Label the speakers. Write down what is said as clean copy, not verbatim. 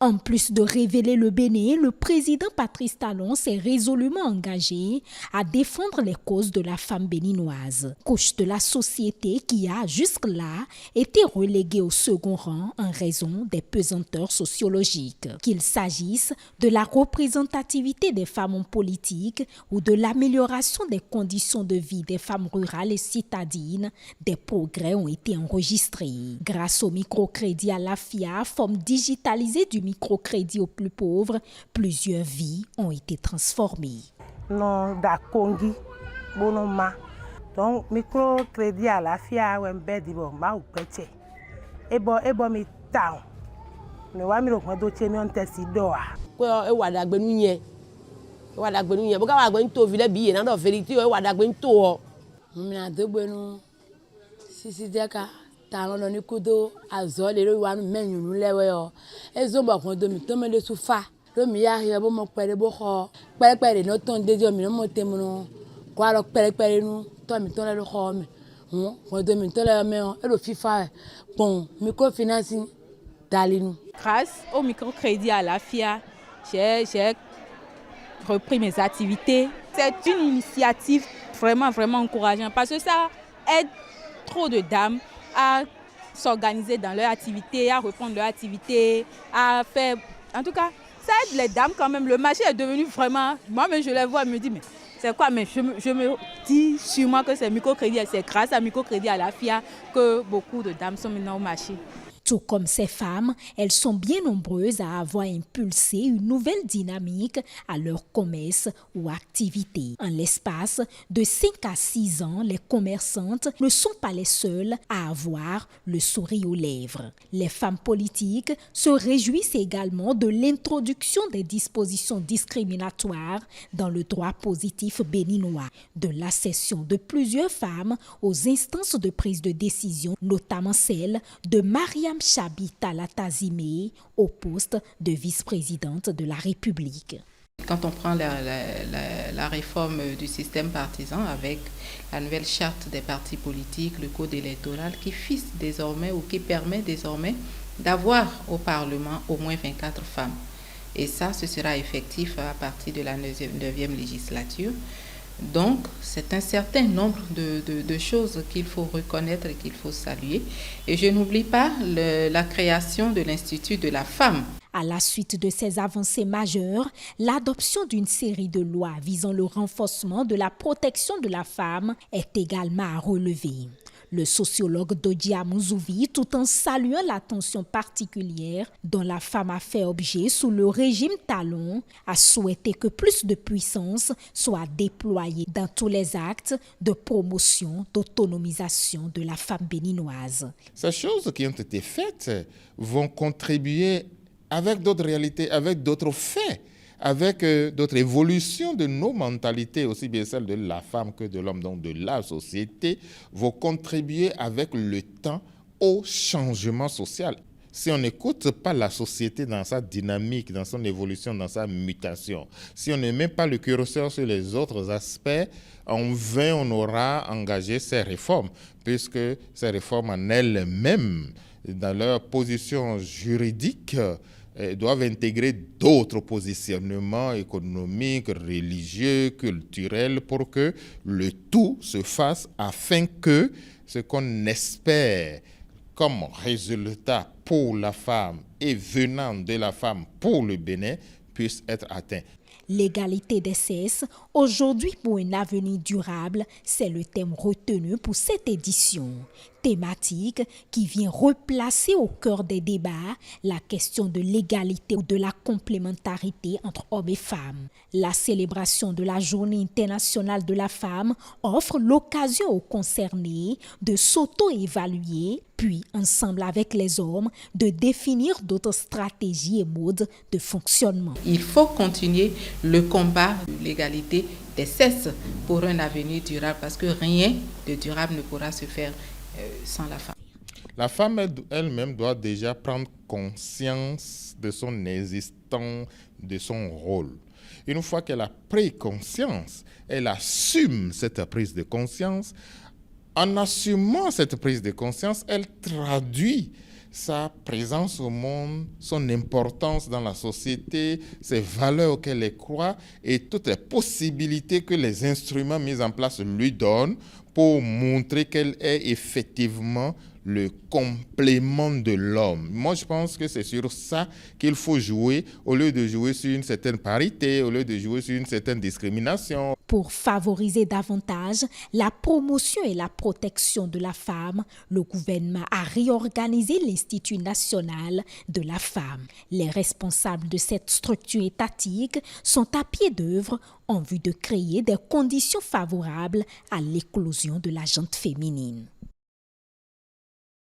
Speaker 1: En plus de révéler le Bénin, le président Patrice Talon s'est résolument engagé à défendre les causes de la femme béninoise, couche de la société qui a jusque-là été reléguée au second rang en raison des pesanteurs sociologiques. Qu'il s'agisse de la représentativité des femmes en politique ou de l'amélioration des conditions de vie des femmes rurales et citadines, des progrès ont été enregistrés. Grâce au microcrédit à la FIA, forme digitalisée du microcrédit aux plus pauvres, plusieurs vies ont été transformées.
Speaker 2: Non, d'akongi, bonoma. Donc, microcrédit à la FIA, ou un bed, ma ou petit. Ebo mi town. Ne wa mi ro kwa do che mi on tesi do a.
Speaker 3: Ko e wada gbenu yen. E wada gbenu yen. Bo ka wa gbenu to vile bi yen na do verity e wada gbenu to o. Mi na do gbenu. Sisi deka. Talon no ni kudo azole lo wa menyu nu lewe o ezo ba kon do mi to me le sufa lo mi ya he bo mo pere bo kho pere no ton de jo mi no mo temu no kwa lo pere nu to mi ton le lo kho mi kon do mi to le me o e lo fifa bon microfinancing dalinu.
Speaker 4: Grâce au microcrédit à la FIA, j'ai repris mes activités. C'est une initiative vraiment encourageante parce que ça aide trop de dames à s'organiser dans leur activité, à reprendre leur activité, à faire... En tout cas, ça aide les dames quand même. Le marché est devenu vraiment... Moi-même, je les vois et me dis, mais c'est quoi? Mais je me dis sûrement que c'est microcrédit, c'est grâce à microcrédit à la FIA que beaucoup de dames sont maintenant au marché.
Speaker 1: Tout comme ces femmes, elles sont bien nombreuses à avoir impulsé une nouvelle dynamique à leur commerce ou activité. En l'espace de 5 à 6 ans, les commerçantes ne sont pas les seules à avoir le sourire aux lèvres. Les femmes politiques se réjouissent également de l'introduction des dispositions discriminatoires dans le droit positif béninois, de l'accession de plusieurs femmes aux instances de prise de décision, notamment celle de Mariam Chabita Latazime au poste de vice-présidente de la République.
Speaker 5: Quand on prend la réforme du système partisan avec la nouvelle charte des partis politiques, le code électoral qui fixe désormais ou qui permet désormais d'avoir au Parlement au moins 24 femmes. Et ça, ce sera effectif à partir de la 9e législature. Donc, c'est un certain nombre de choses qu'il faut reconnaître et qu'il faut saluer. Et je n'oublie pas la création de l'Institut de la femme.
Speaker 1: À la suite de ces avancées majeures, l'adoption d'une série de lois visant le renforcement de la protection de la femme est également à relever. Le sociologue Dodia Mouzouvi, tout en saluant l'attention particulière dont la femme a fait objet sous le régime Talon, a souhaité que plus de puissance soit déployée dans tous les actes de promotion, d'autonomisation de la femme béninoise.
Speaker 6: Ces choses qui ont été faites vont contribuer avec d'autres réalités, avec d'autres faits, avec d'autres évolutions de nos mentalités, aussi bien celles de la femme que de l'homme, donc de la société, vont contribuer avec le temps au changement social. Si on n'écoute pas la société dans sa dynamique, dans son évolution, dans sa mutation, si on ne met pas le curseur sur les autres aspects, en vain on aura engagé ces réformes, puisque ces réformes en elles-mêmes, dans leur position juridique, doivent intégrer d'autres positionnements économiques, religieux, culturels, pour que le tout se fasse afin que ce qu'on espère comme résultat pour la femme et venant de la femme pour le Bénin puisse être atteint.
Speaker 1: L'égalité des sexes, aujourd'hui pour un avenir durable, c'est le thème retenu pour cette édition. Thématique qui vient replacer au cœur des débats la question de l'égalité ou de la complémentarité entre hommes et femmes. La célébration de la Journée internationale de la femme offre l'occasion aux concernés de s'auto-évaluer, puis ensemble avec les hommes de définir d'autres stratégies et modes de fonctionnement.
Speaker 5: Il faut continuer le combat de l'égalité des sexes pour un avenir durable parce que rien de durable ne pourra se faire sans la femme.
Speaker 6: La femme elle-même doit déjà prendre conscience de son existence, de son rôle. Une fois qu'elle a pris conscience, elle assume cette prise de conscience. En assumant cette prise de conscience, elle traduit sa présence au monde, son importance dans la société, ses valeurs auxquelles elle croit et toutes les possibilités que les instruments mis en place lui donnent pour montrer qu'elle est effectivement le complément de l'homme. Moi, je pense que c'est sur ça qu'il faut jouer, au lieu de jouer sur une certaine parité, au lieu de jouer sur une certaine discrimination.
Speaker 1: Pour favoriser davantage la promotion et la protection de la femme, le gouvernement a réorganisé l'Institut national de la femme. Les responsables de cette structure étatique sont à pied d'œuvre en vue de créer des conditions favorables à l'éclosion de la gente féminine.